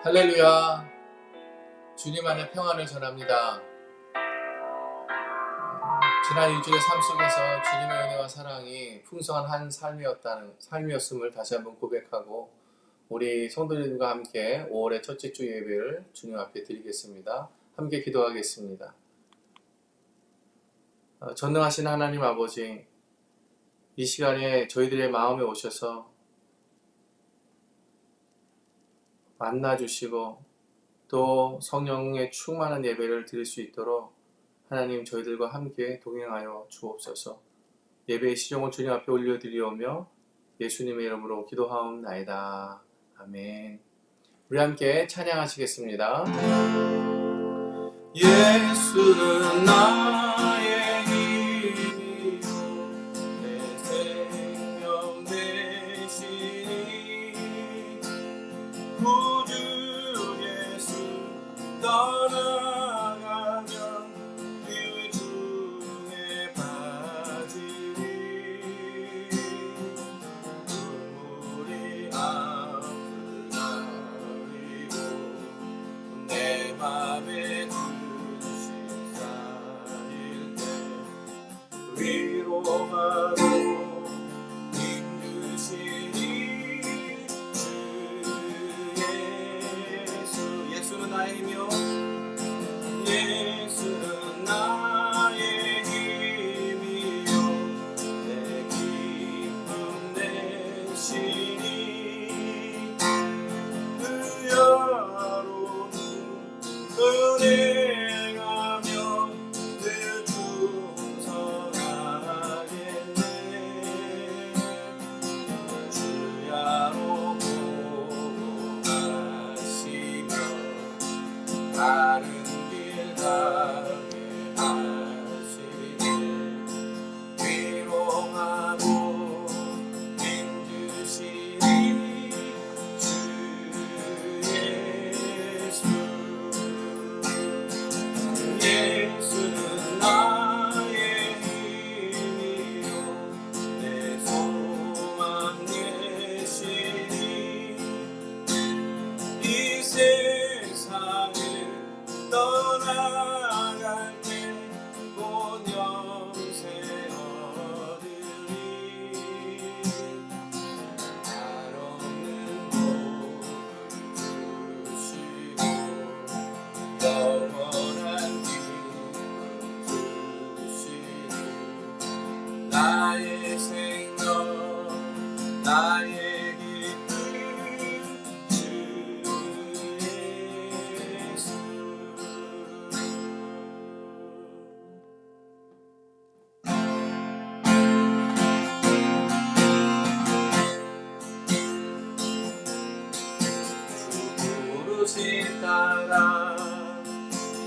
할렐루야. 주님 안에 평안을 전합니다. 지난 일주일의 삶 속에서 주님의 은혜와 사랑이 풍성한 한 삶이었음을 다시 한번 고백하고 우리 성도님과 함께 5월의 첫째 주 예배를 주님 앞에 드리겠습니다. 함께 기도하겠습니다. 전능하신 하나님 아버지, 이 시간에 저희들의 마음에 오셔서 만나주시고 또 성령의 충만한 예배를 드릴 수 있도록 하나님 저희들과 함께 동행하여 주옵소서. 예배의 시종을 주님 앞에 올려드리오며 예수님의 이름으로 기도하옵나이다. 아멘. 우리 함께 찬양하시겠습니다. 예수는 나의 힘이요 내 생명 되시니 구주 예수 떠나가면 그 중에 빠지리 눈물이 앞을 가리고 내 맘에 근심 쌓일 때 위로하고 힘주시니 예수는 나의 힘이요 예수는 나의 힘이요 내 기쁨 되시니 그야로 은행하며 늘 충성하겠네 주야로 보고 가시며 다른 길 가게 하시네 위로하고 힘주시니 주 예수는 나의 힘이요 내 소망 되시니 이 세상을 떠나갈 때 본영생 얻으리 한없는 복을 주시고 영원한 기쁨 주시니 나의 생명 나의 기쁨 주 예수 주 부르신 따라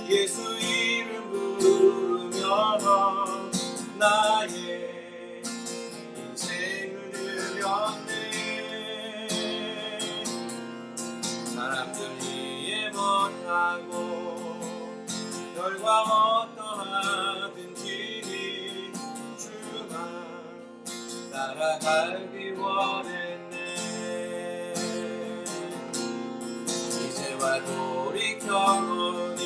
예수 이름 부르며 나의 인생을 드렸네 사람들 이해 못하고 결과 어떠하든지 주만 따라가기 원했네 이제와 돌이켜보니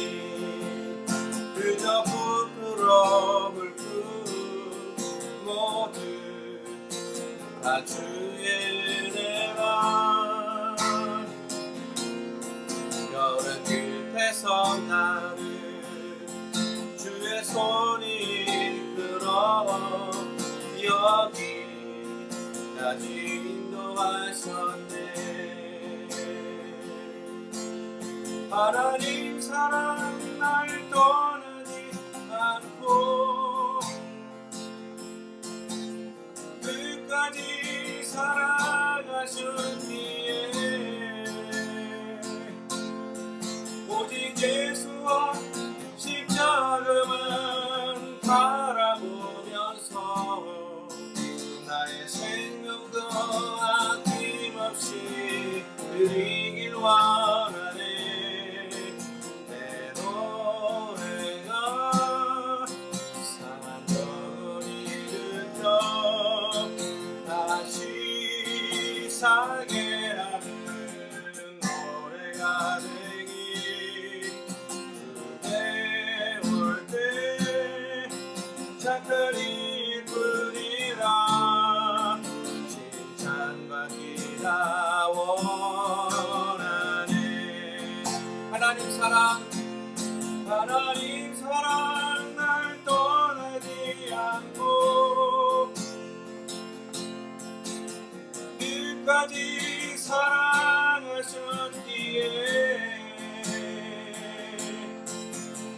그저 부끄러울 뿐 모두 다 주의 은혜라 여름 끝에서 나를 주의 손이 이끌어 여기까지 인도하셨네 하나님 사랑 날 떠나지 않고 끝까지 사랑하셨기에 오직 예수와 십자가만 바라보면서 나의 생명도 아낌없이 드리길 원하네 내 노래가 상한 적을 일으켜 다시 살게 하는 노래가 사랑 하나님 사랑 날 떠나지 않고 끝까지 사랑하셨기에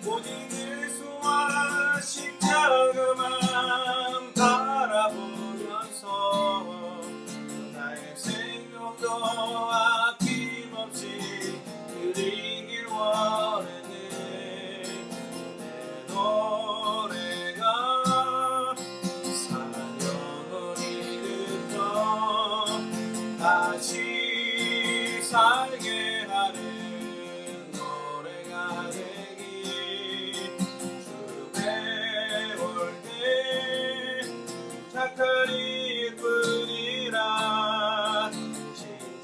오직 예수와 십자가만 바라보면서 나의 생명도 아낌없이 드리길 원했네. 내 노래가 사랑 영원히 듣던 다시 살게 하는 노래가 되기 주 배울 때 착한 이뿐이라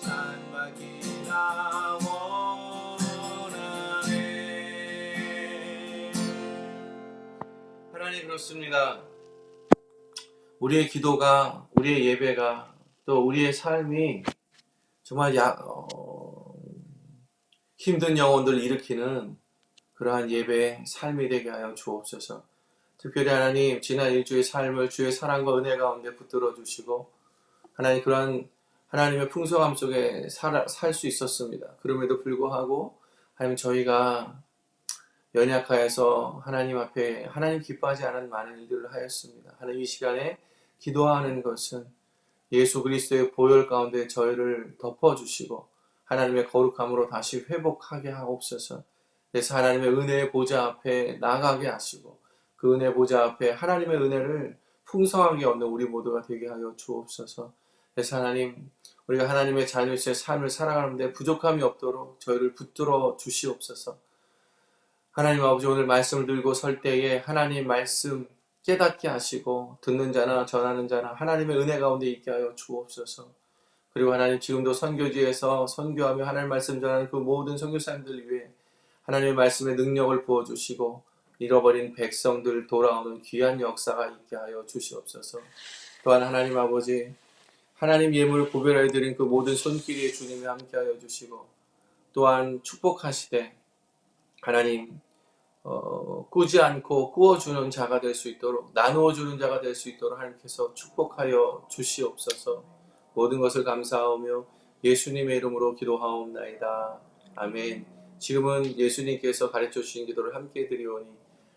칭찬받기나 원하네. 하나님 그렇습니다. 우리의 기도가, 우리의 예배가, 또 우리의 삶이 정말 힘든 영혼들을 일으키는 그러한 예배의 삶이 되게 하여 주옵소서. 특별히 하나님 지난 일주의 삶을 주의 사랑과 은혜 가운데 붙들어 주시고 하나님 그러한 하나님의 풍성함 속에 살 수 있었습니다. 그럼에도 불구하고 하나님 저희가 연약하여서 하나님 앞에 하나님 기뻐하지 않은 많은 일들을 하였습니다. 하나님 이 시간에 기도하는 것은 예수 그리스도의 보혈 가운데 저희를 덮어주시고 하나님의 거룩함으로 다시 회복하게 하옵소서. 그래서 하나님의 은혜의 보좌 앞에 나가게 하시고 그 은혜 보좌 앞에 하나님의 은혜를 풍성하게 얻는 우리 모두가 되게 하여 주옵소서. 그래서 하나님 우리가 하나님의 자녀의 삶을 살아가는데 부족함이 없도록 저희를 붙들어 주시옵소서. 하나님 아버지 오늘 말씀을 들고 설 때에 하나님 말씀 깨닫게 하시고 듣는 자나 전하는 자나 하나님의 은혜 가운데 있게 하여 주옵소서. 그리고 하나님 지금도 선교지에서 선교하며 하나님 말씀 전하는 그 모든 선교사님들 위해 하나님의 말씀의 능력을 부어주시고 잃어버린 백성들 돌아오는 귀한 역사가 있게 하여 주시옵소서. 또한 하나님 아버지 하나님 예물을 구별하여 드린 그 모든 손길에 주님이 함께하여 주시고 또한 축복하시되 하나님 꾸지 않고 꾸어주는 자가 될 수 있도록 나누어주는 자가 될 수 있도록 하나님께서 축복하여 주시옵소서. 모든 것을 감사하며 예수님의 이름으로 기도하옵나이다. 아멘. 지금은 예수님께서 가르쳐 주신 기도를 함께 드리오니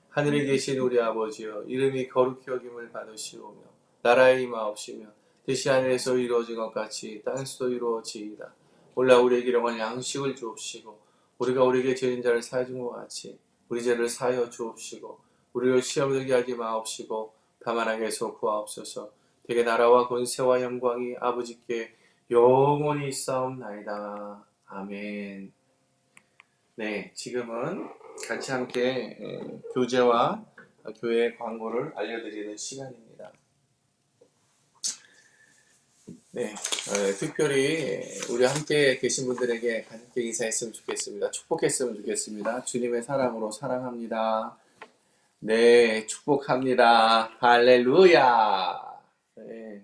하늘에 계신 우리 아버지여 이름이 거룩히 여김을 받으시오며 나라의 임하옵시며 뜻이 하늘에서 이루어진 것 같이 땅에서도 이루어지이다. 오늘 우리에게 일용할 양식을 주옵시고 우리가 우리에게 죄진 자를 사해 준 것 같이 우리 죄를 사하여 주옵시고 우리를 시험에 들게 하지 마옵시고 다만 악에서 구하옵소서. 되게 나라와 권세와 영광이 아버지께 영원히 있사옵나이다. 아멘. 네, 지금은 같이 함께 교제와 교회 광고를 알려드리는 시간입니다. 네, 특별히 우리 함께 계신 분들에게 함께 인사했으면 좋겠습니다. 축복했으면 좋겠습니다. 주님의 사랑으로 사랑합니다. 네, 축복합니다. 할렐루야. 네,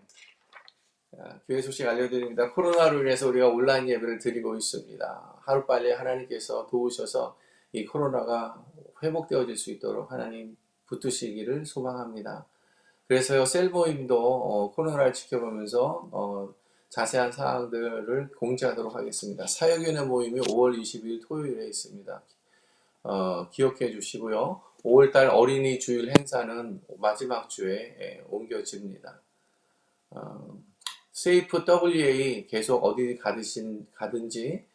교회 소식 알려드립니다. 코로나로 인해서 우리가 온라인 예배를 드리고 있습니다. 하루빨리 하나님께서 도우셔서 이 코로나가 회복되어질 수 있도록 하나님 붙드시기를 소망합니다. 그래서요 셀모임도 코로나를 지켜보면서 자세한 사항들을 공지하도록 하겠습니다. 사역위원회 모임이 5월 20일 토요일에 있습니다. 기억해 주시고요. 5월달 어린이 주일 행사는 마지막 주에 옮겨집니다. 세이프 WA 계속 어디 가든지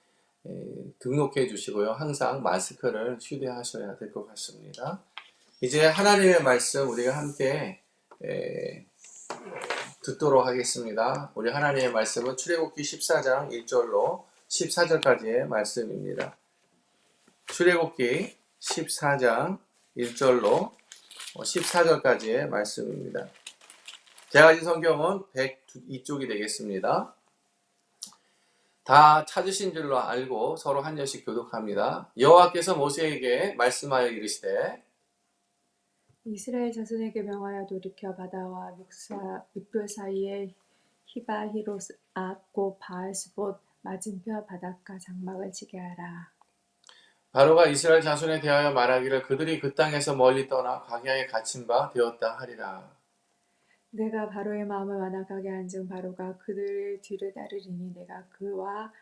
등록해 주시고요. 항상 마스크를 휴대하셔야 될 것 같습니다. 이제 하나님의 말씀 우리가 함께 듣도록 하겠습니다. 우리 하나님의 말씀은 출애굽기 14장 1절로 14절까지의 말씀입니다. 출애굽기 14장 1절로 14절까지의 말씀입니다. 제가 가진 성경은 102쪽이 되겠습니다. 다 찾으신 줄로 알고 서로 한 절씩 교독합니다. 여호와께서 모세에게 말씀하여 이르시되 이스라엘 자손에게 명하여 돌이켜 바다와 믹불 사이에 히바히롯 앞 곧 바알스봇 맞은편 바닷가 장막을 치게 하라. 바로가 이스라엘 자손에 대하여 말하기를 그들이 그 땅에서 멀리 떠나 광야에 갇힌 바 되었다 하리라. 내가 바로의 마음을 완악하게 한즉 바로가 그들의 뒤를 따르리니 내가 그와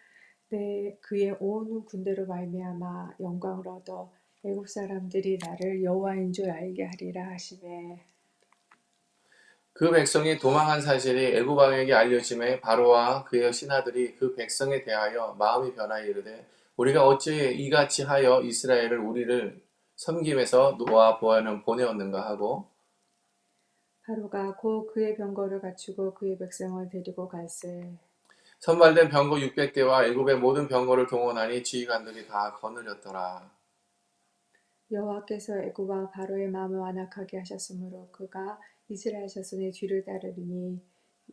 그의 온 군대로 말미암아 영광을 얻어 애굽 사람들이 나를 여호와인 줄 알게 하리라 하시매. 그 백성이 도망한 사실이 애굽 왕에게 알려짐에 바로와 그의 신하들이 그 백성에 대하여 마음이 변하여 이르되 우리가 어찌 이같이 하여 이스라엘을 우리를 섬김에서 놓아 보내었는가 하고 바로가 곧 그의 병거를 갖추고 그의 백성을 데리고 갈새. 선발된 병거 600대와 애굽의 모든 병거를 동원하니 지휘관들이 다 거느렸더라. 여호와께서 애굽 왕 바로의 마음을 완악하게 하셨으므로 그가 이스라엘 자손의 뒤를 따르리니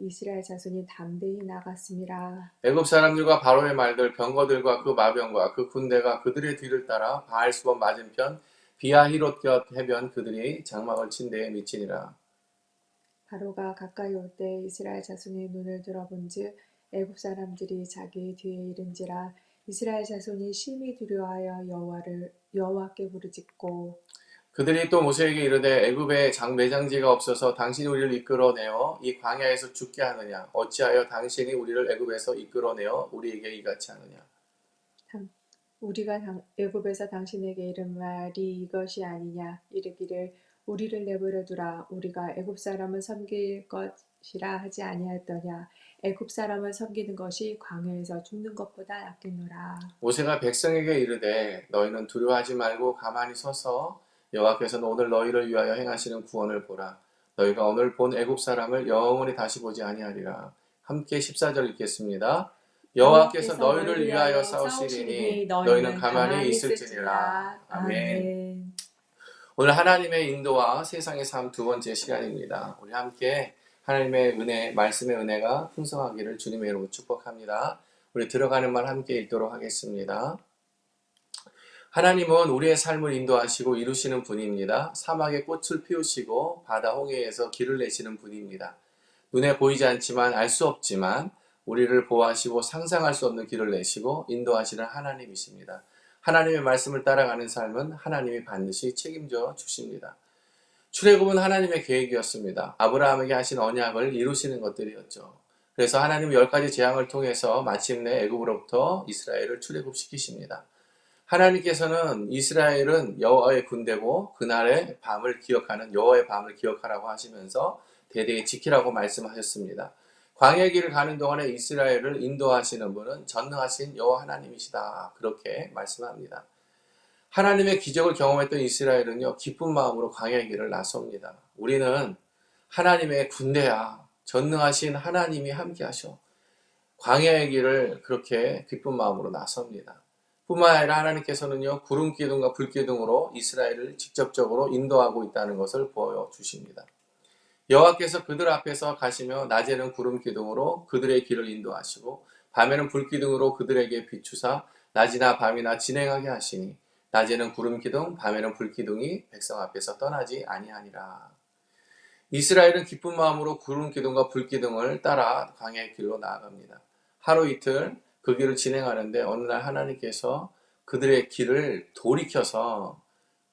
이스라엘 자손이 담대히 나갔습니다. 애굽 사람들과 바로의 말들 병거들과 그 마병과 그 군대가 그들의 뒤를 따라 바알수본 맞은편 비아히롯 곁 해변 그들이 장막을 친 데에 미치니라. 바로가 가까이 올 때 이스라엘 자손의 눈을 들어본즉 애굽 사람들이 자기 뒤에 이른지라. 이스라엘 자손이 심히 두려워하여 여호와께 부르짖고 그들이 또 모세에게 이르되 애굽에 매장지가 없어서 당신이 우리를 이끌어내어 이 광야에서 죽게 하느냐 어찌하여 당신이 우리를 애굽에서 이끌어내어 우리에게 이같이 하느냐. 우리가 애굽에서 당신에게 이른 말이 이것이 아니냐. 이르기를 우리를 내버려 두라. 우리가 애굽 사람을 섬길 것이라 하지 아니하였더냐. 애굽 사람을 섬기는 것이 광야에서 죽는 것보다 낫겠노라. 모세가 백성에게 이르되 너희는 두려워하지 말고 가만히 서서 여호와께서는 오늘 너희를 위하여 행하시는 구원을 보라. 너희가 오늘 본 애굽 사람을 영원히 다시 보지 아니하리라. 함께 14절 읽겠습니다. 여호와께서 너희를 위하여 싸우시리니 너희는 가만히 있을지니라. 아멘. 아멘. 오늘 하나님의 인도와 세상의 삶 두 번째 시간입니다. 우리 함께 하나님의 은혜, 말씀의 은혜가 풍성하기를 주님의 이름으로 축복합니다. 우리 들어가는 말 함께 읽도록 하겠습니다. 하나님은 우리의 삶을 인도하시고 이루시는 분입니다. 사막에 꽃을 피우시고 바다 홍해에서 길을 내시는 분입니다. 눈에 보이지 않지만 알 수 없지만 우리를 보호하시고 상상할 수 없는 길을 내시고 인도하시는 하나님이십니다. 하나님의 말씀을 따라가는 삶은 하나님이 반드시 책임져 주십니다. 출애굽은 하나님의 계획이었습니다. 아브라함에게 하신 언약을 이루시는 것들이었죠. 그래서 하나님 10가지 재앙을 통해서 마침내 애굽으로부터 이스라엘을 출애굽시키십니다. 하나님께서는 이스라엘은 여호와의 군대고 그날의 밤을 기억하는 여호와의 밤을 기억하라고 하시면서 대대히 지키라고 말씀하셨습니다. 광야의 길을 가는 동안에 이스라엘을 인도하시는 분은 전능하신 여호와 하나님이시다. 그렇게 말씀합니다. 하나님의 기적을 경험했던 이스라엘은요, 기쁜 마음으로 광야의 길을 나섭니다. 우리는 하나님의 군대야. 전능하신 하나님이 함께 하셔. 광야의 길을 그렇게 기쁜 마음으로 나섭니다. 뿐만 아니라 하나님께서는요, 구름 기둥과 불 기둥으로 이스라엘을 직접적으로 인도하고 있다는 것을 보여주십니다. 여호와께서 그들 앞에서 가시며 낮에는 구름 기둥으로 그들의 길을 인도하시고 밤에는 불 기둥으로 그들에게 비추사 낮이나 밤이나 진행하게 하시니 낮에는 구름 기둥, 밤에는 불 기둥이 백성 앞에서 떠나지 아니하니라. 이스라엘은 기쁜 마음으로 구름 기둥과 불 기둥을 따라 광야의 길로 나아갑니다. 하루 이틀 그 길을 진행하는데 어느 날 하나님께서 그들의 길을 돌이켜서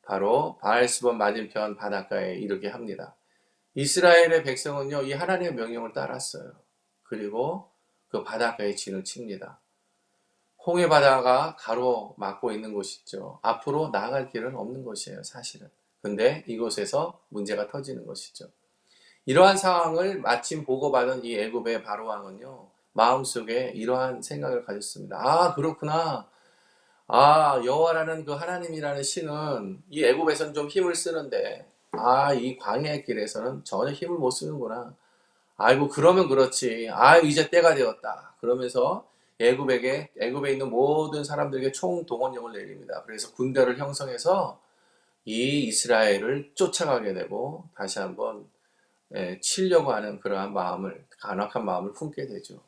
바로 바알스본 맞은편 바닷가에 이르게 합니다. 이스라엘의 백성은요, 이 하나님의 명령을 따랐어요. 그리고 그 바닷가에 진을 칩니다. 홍해 바다가 가로막고 있는 곳이죠. 앞으로 나아갈 길은 없는 곳이에요, 사실은. 근데 이곳에서 문제가 터지는 것이죠. 이러한 상황을 마침 보고받은 이 애굽의 바로 왕은요, 마음속에 이러한 생각을 가졌습니다. 아, 그렇구나. 아, 여호와라는 그 하나님이라는 신은 이 애굽에서는 좀 힘을 쓰는데, 아, 이 광야의 길에서는 전혀 힘을 못 쓰는구나. 아이고, 그러면 그렇지. 아, 이제 때가 되었다. 그러면서 애굽에 있는 모든 사람들에게 총동원령을 내립니다. 그래서 군대를 형성해서 이 이스라엘을 쫓아가게 되고 다시 한번 치려고 하는 그러한 간악한 마음을 품게 되죠.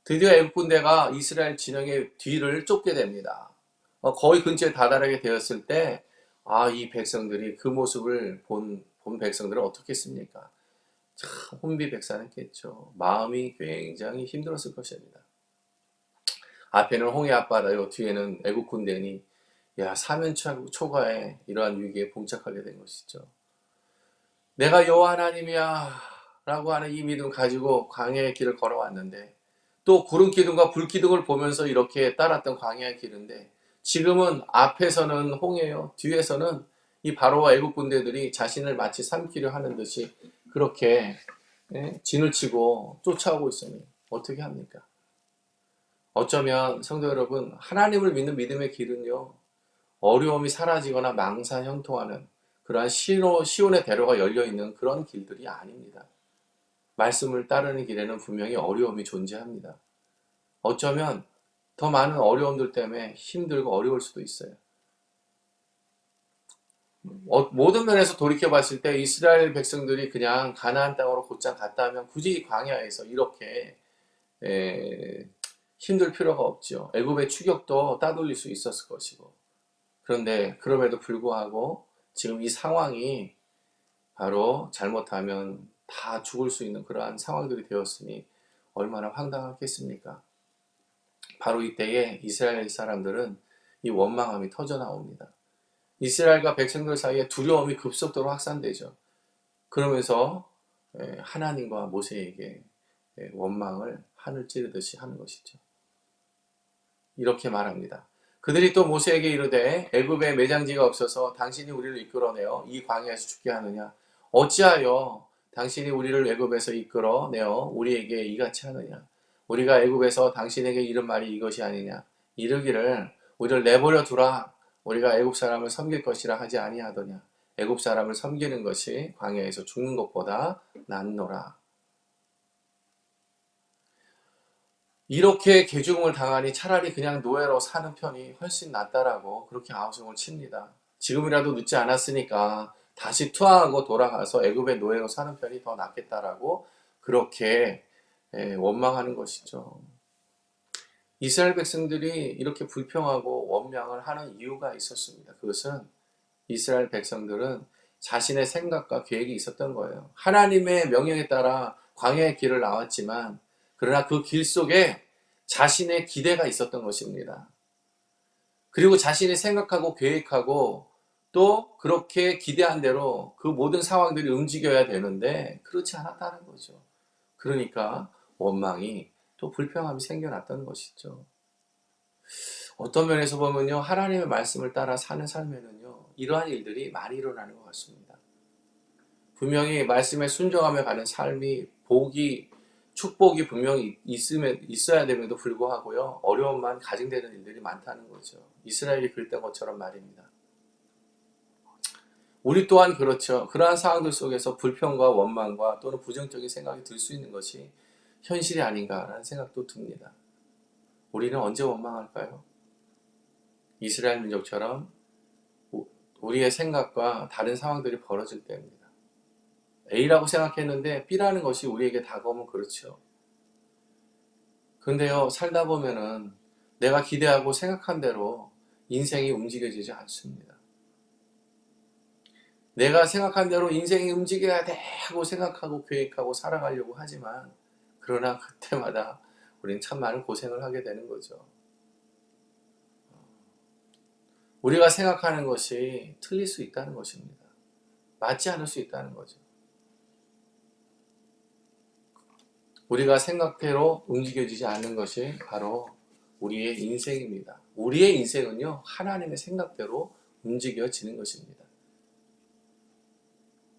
드디어 애국 군대가 이스라엘 진영의 뒤를 쫓게 됩니다. 거의 근처에 다다르게 되었을 때, 아, 이 백성들이 그 모습을 본 백성들은 어떻겠습니까? 참 혼비백산했겠죠. 마음이 굉장히 힘들었을 것입니다. 앞에는 홍해 앞바다요, 뒤에는 애국 군대니 초과에 이러한 위기에 봉착하게 된 것이죠. 내가 여호와 하나님이야 라고 하는 이 믿음 가지고 광야의 길을 걸어왔는데, 또 구름 기둥과 불 기둥을 보면서 이렇게 따랐던 광야의 길인데, 지금은 앞에서는 홍해요, 뒤에서는 이 바로와 애국 군대들이 자신을 마치 삼키려 하는 듯이 그렇게 진을 치고 쫓아오고 있으니 어떻게 합니까? 어쩌면 성도 여러분, 하나님을 믿는 믿음의 길은요, 어려움이 사라지거나 망사 형통하는 그러한 시온의 대로가 열려있는 그런 길들이 아닙니다. 말씀을 따르는 길에는 분명히 어려움이 존재합니다. 어쩌면 더 많은 어려움들 때문에 힘들고 어려울 수도 있어요. 모든 면에서 돌이켜봤을 때 이스라엘 백성들이 그냥 가나안 땅으로 곧장 갔다 하면 굳이 광야에서 이렇게 힘들 필요가 없죠. 애굽의 추격도 따돌릴 수 있었을 것이고. 그런데 그럼에도 불구하고 지금 이 상황이 바로 잘못하면 다 죽을 수 있는 그러한 상황들이 되었으니 얼마나 황당하겠습니까? 바로 이때에 이스라엘 사람들은 이 원망함이 터져 나옵니다. 이스라엘과 백성들 사이에 두려움이 급속도로 확산되죠. 그러면서 하나님과 모세에게 원망을 하늘 찌르듯이 하는 것이죠. 이렇게 말합니다. 그들이 또 모세에게 이르되 애굽에 매장지가 없어서 당신이 우리를 이끌어내어 이 광야에서 죽게 하느냐? 어찌하여 당신이 우리를 애굽에서 이끌어내어 우리에게 이같이 하느냐? 우리가 애굽에서 당신에게 이른 말이 이것이 아니냐? 이르기를 우리를 내버려 두라. 우리가 애굽 사람을 섬길 것이라 하지 아니하더냐? 애굽 사람을 섬기는 것이 광야에서 죽는 것보다 낫노라. 이렇게 개죽음을 당하니 차라리 그냥 노예로 사는 편이 훨씬 낫다라고 그렇게 아우성을 칩니다. 지금이라도 늦지 않았으니까 다시 투항하고 돌아가서 애굽의 노예로 사는 편이 더 낫겠다라고 그렇게 원망하는 것이죠. 이스라엘 백성들이 이렇게 불평하고 원망을 하는 이유가 있었습니다. 그것은 이스라엘 백성들은 자신의 생각과 계획이 있었던 거예요. 하나님의 명령에 따라 광야의 길을 나왔지만 그러나 그 길 속에 자신의 기대가 있었던 것입니다. 그리고 자신이 생각하고 계획하고 또 그렇게 기대한 대로 그 모든 상황들이 움직여야 되는데 그렇지 않았다는 거죠. 그러니까 원망이 또 불평함이 생겨났던 것이죠. 어떤 면에서 보면요, 하나님의 말씀을 따라 사는 삶에는요, 이러한 일들이 많이 일어나는 것 같습니다. 분명히 말씀에 순종하며 가는 삶이 축복이 분명히 있어야 됨에도 불구하고요, 어려움만 가중되는 일들이 많다는 거죠. 이스라엘이 그랬던 것처럼 말입니다. 우리 또한 그렇죠. 그러한 상황들 속에서 불평과 원망과 또는 부정적인 생각이 들 수 있는 것이 현실이 아닌가라는 생각도 듭니다. 우리는 언제 원망할까요? 이스라엘 민족처럼 우리의 생각과 다른 상황들이 벌어질 때입니다. A라고 생각했는데 B라는 것이 우리에게 다가오면 그렇죠. 근데요, 살다 보면은 내가 기대하고 생각한 대로 인생이 움직여지지 않습니다. 내가 생각한 대로 인생이 움직여야 돼 하고 생각하고 계획하고 살아가려고 하지만 그러나 그때마다 우리는 참 많은 고생을 하게 되는 거죠. 우리가 생각하는 것이 틀릴 수 있다는 것입니다. 맞지 않을 수 있다는 거죠. 우리가 생각대로 움직여지지 않는 것이 바로 우리의 인생입니다. 우리의 인생은요, 하나님의 생각대로 움직여지는 것입니다.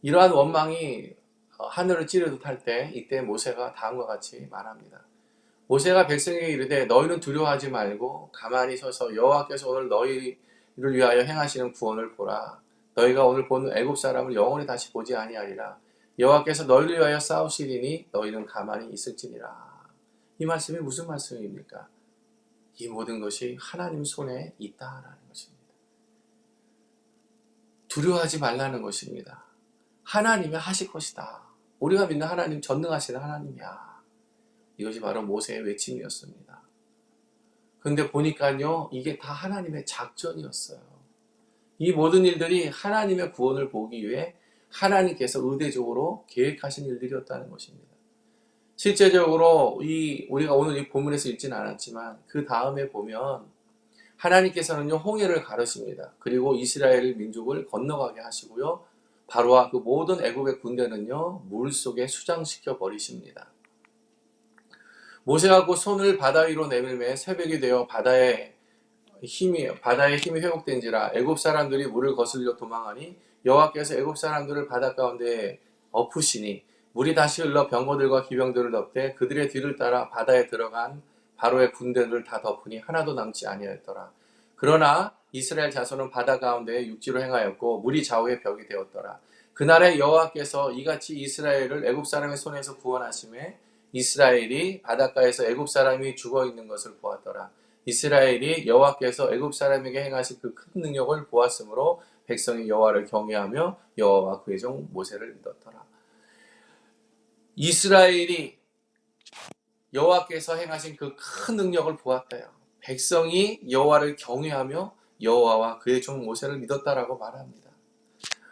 이러한 원망이 하늘을 찌르듯 할 때 이때 모세가 다음과 같이 말합니다. 모세가 백성에게 이르되 너희는 두려워하지 말고 가만히 서서 여호와께서 오늘 너희를 위하여 행하시는 구원을 보라. 너희가 오늘 보는 애굽 사람을 영원히 다시 보지 아니하리라. 여호와께서 너희를 위하여 싸우시리니 너희는 가만히 있을지니라. 이 말씀이 무슨 말씀입니까? 이 모든 것이 하나님 손에 있다라는 것입니다. 두려워하지 말라는 것입니다. 하나님이 하실 것이다. 우리가 믿는 하나님 전능하시는 하나님이야. 이것이 바로 모세의 외침이었습니다. 근데 보니까요, 이게 다 하나님의 작전이었어요. 이 모든 일들이 하나님의 구원을 보기 위해 하나님께서 의대적으로 계획하신 일들이었다는 것입니다. 실제적으로 우리가 오늘 이 본문에서 읽지는 않았지만 그 다음에 보면 하나님께서는요, 홍해를 가르십니다. 그리고 이스라엘 민족을 건너가게 하시고요. 바로와 그 모든 애굽의 군대는요, 물 속에 수장시켜 버리십니다. 모세가 그 손을 바다 위로 내밀매 새벽이 되어 바다의 힘이 회복된지라 애굽 사람들이 물을 거슬려 도망하니 여호와께서 애굽 사람들을 바다 가운데 엎으시니 물이 다시 흘러 병거들과 기병들을 덮되 그들의 뒤를 따라 바다에 들어간 바로의 군대들을 다 덮으니 하나도 남지 아니하였더라. 그러나 이스라엘 자손은 바다 가운데 육지로 행하였고 물이 좌우의 벽이 되었더라. 그날에 여호와께서 이같이 이스라엘을 애굽 사람의 손에서 구원하심에 이스라엘이 바닷가에서 애굽 사람이 죽어 있는 것을 보았더라. 이스라엘이 여호와께서 애굽 사람에게 행하신 그 큰 능력을 보았으므로 백성이 여호와를 경외하며 여호와와 그의 종 모세를 믿었더라. 이스라엘이 여호와께서 행하신 그 큰 능력을 보았다요. 백성이 여호와를 경외하며 여호와와 그의 종 모세를 믿었다라고 말합니다.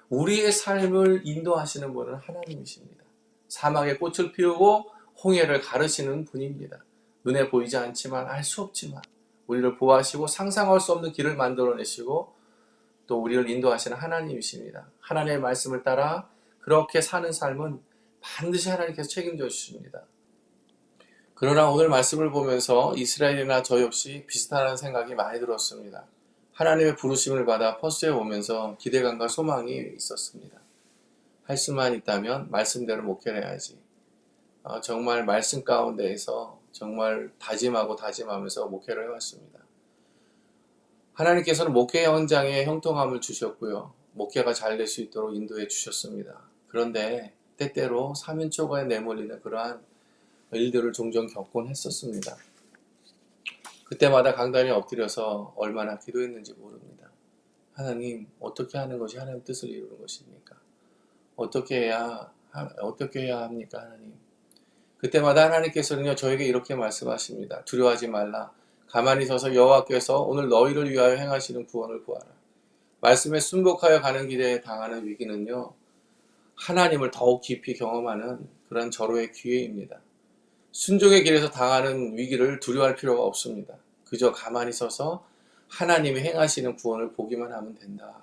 우리의 삶을 인도하시는 분은 하나님이십니다. 사막에 꽃을 피우고 홍해를 가르시는 분입니다. 눈에 보이지 않지만 알 수 없지만 우리를 보호하시고 상상할 수 없는 길을 만들어내시고 또 우리를 인도하시는 하나님이십니다. 하나님의 말씀을 따라 그렇게 사는 삶은 반드시 하나님께서 책임져 주십니다. 그러나 오늘 말씀을 보면서 이스라엘이나 저 역시 비슷하다는 생각이 많이 들었습니다. 하나님의 부르심을 받아 퍼스에 오면서 기대감과 소망이 있었습니다. 할 수만 있다면 말씀대로 목회를 해야지. 정말 말씀 가운데에서 정말 다짐하면서 목회를 해왔습니다. 하나님께서는 목회 현장에 형통함을 주셨고요. 목회가 잘 될 수 있도록 인도해 주셨습니다. 그런데 때때로 사면초가에 내몰리는 그러한 일들을 종종 겪곤 했었습니다. 그때마다 강단에 엎드려서 얼마나 기도했는지 모릅니다. 하나님, 어떻게 하는 것이 하나님 뜻을 이루는 것입니까? 어떻게 해야 합니까, 하나님? 그때마다 하나님께서는요, 저에게 이렇게 말씀하십니다. 두려워하지 말라. 가만히 서서 여호와께서 오늘 너희를 위하여 행하시는 구원을 보아라. 말씀에 순복하여 가는 길에 당하는 위기는요, 하나님을 더욱 깊이 경험하는 그런 절호의 기회입니다. 순종의 길에서 당하는 위기를 두려워할 필요가 없습니다. 그저 가만히 서서 하나님이 행하시는 구원을 보기만 하면 된다.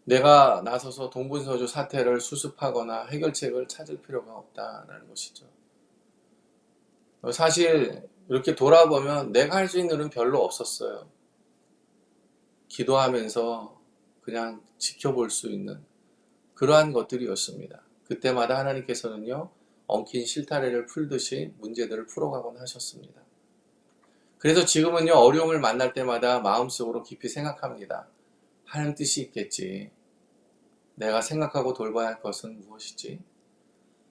내가 나서서 동분서주 사태를 수습하거나 해결책을 찾을 필요가 없다는 것이죠. 사실 이렇게 돌아보면 내가 할 수 있는 일은 별로 없었어요. 기도하면서 그냥 지켜볼 수 있는 그러한 것들이었습니다. 그때마다 하나님께서는요, 엉킨 실타래를 풀듯이 문제들을 풀어가곤 하셨습니다. 그래서 지금은요, 어려움을 만날 때마다 마음속으로 깊이 생각합니다. 하나님 뜻이 있겠지. 내가 생각하고 돌봐야 할 것은 무엇이지?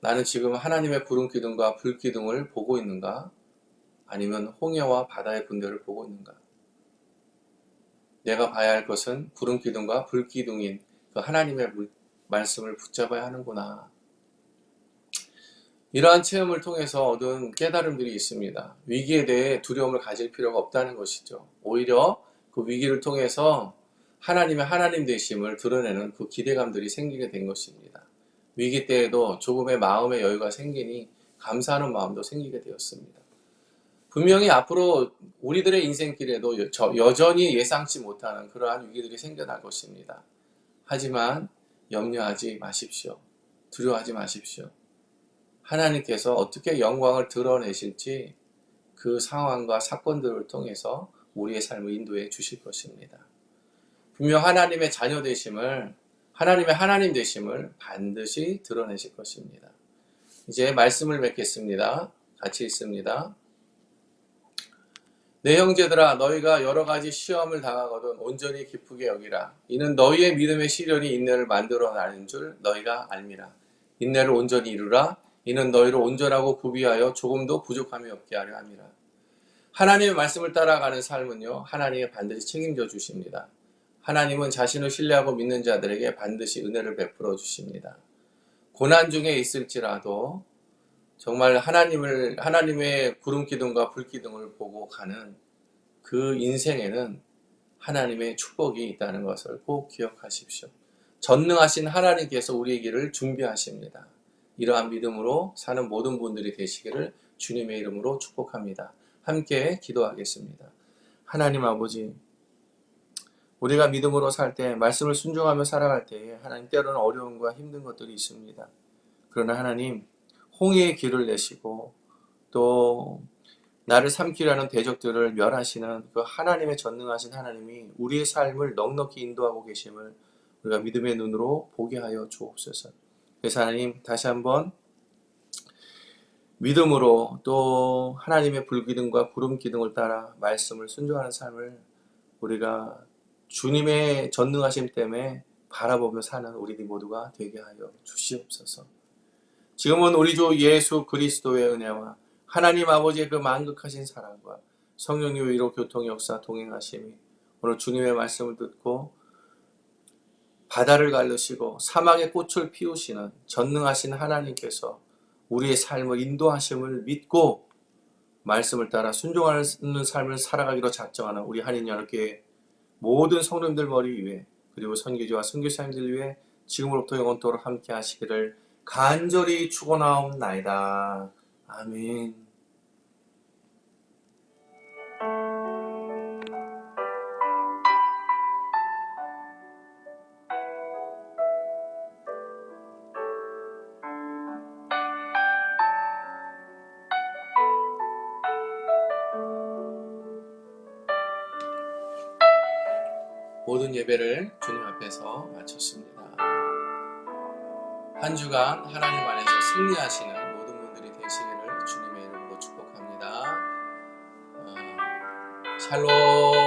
나는 지금 하나님의 구름기둥과 불기둥을 보고 있는가? 아니면 홍해와 바다의 군대를 보고 있는가? 내가 봐야 할 것은 구름기둥과 불기둥인 그 하나님의 말씀을 붙잡아야 하는구나. 이러한 체험을 통해서 얻은 깨달음들이 있습니다. 위기에 대해 두려움을 가질 필요가 없다는 것이죠. 오히려 그 위기를 통해서 하나님의 하나님 되심을 드러내는 그 기대감들이 생기게 된 것입니다. 위기 때에도 조금의 마음의 여유가 생기니 감사하는 마음도 생기게 되었습니다. 분명히 앞으로 우리들의 인생길에도 여전히 예상치 못하는 그러한 위기들이 생겨날 것입니다. 하지만 염려하지 마십시오. 두려워하지 마십시오. 하나님께서 어떻게 영광을 드러내실지 그 상황과 사건들을 통해서 우리의 삶을 인도해 주실 것입니다. 분명 하나님의 자녀 되심을, 하나님의 하나님 되심을 반드시 드러내실 것입니다. 이제 말씀을 맺겠습니다. 같이 읽습니다. 내 형제들아, 너희가 여러 가지 시험을 당하거든 온전히 기쁘게 여기라. 이는 너희의 믿음의 시련이 인내를 만들어내는 줄 너희가 알미라. 인내를 온전히 이루라. 이는 너희를 온전하고 구비하여 조금도 부족함이 없게 하려 함이라. 하나님의 말씀을 따라가는 삶은요, 하나님이 반드시 책임져 주십니다. 하나님은 자신을 신뢰하고 믿는 자들에게 반드시 은혜를 베풀어 주십니다. 고난 중에 있을지라도 정말 하나님의 구름 기둥과 불 기둥을 보고 가는 그 인생에는 하나님의 축복이 있다는 것을 꼭 기억하십시오. 전능하신 하나님께서 우리의 길을 준비하십니다. 이러한 믿음으로 사는 모든 분들이 되시기를 주님의 이름으로 축복합니다. 함께 기도하겠습니다. 하나님 아버지, 우리가 믿음으로 살 때, 말씀을 순종하며 살아갈 때에 하나님 때로는 어려움과 힘든 것들이 있습니다. 그러나 하나님, 홍해의 길을 내시고 또 나를 삼키려 하는 대적들을 멸하시는 그 하나님의 전능하신 하나님이 우리의 삶을 넉넉히 인도하고 계심을 우리가 믿음의 눈으로 보게 하여 주옵소서. 그래서 하나님 다시 한번 믿음으로 또 하나님의 불기둥과 구름 기둥을 따라 말씀을 순종하는 삶을 우리가 주님의 전능하심 때문에 바라보며 사는 우리들 모두가 되게 하여 주시옵소서. 지금은 우리 주 예수 그리스도의 은혜와 하나님 아버지의 그 만극하신 사랑과 성령의 위로 교통 역사 동행하심이 오늘 주님의 말씀을 듣고 바다를 가르시고 사막의 꽃을 피우시는 전능하신 하나님께서 우리의 삶을 인도하심을 믿고 말씀을 따라 순종하는 삶을 살아가기로 작정하는 우리 한인연합교회 모든 성도님들 머리 위에 그리고 선교지와 선교사님들 위해 지금으로부터 영원토록 함께 하시기를 간절히 축원하옵나이다. 아멘. 모든 예배를 주님 앞에서 마쳤습니다. 한 주간 하나님 안에서 승리하시는 모든 분들이 되시기를 주님의 이름으로 축복합니다. 샬롬.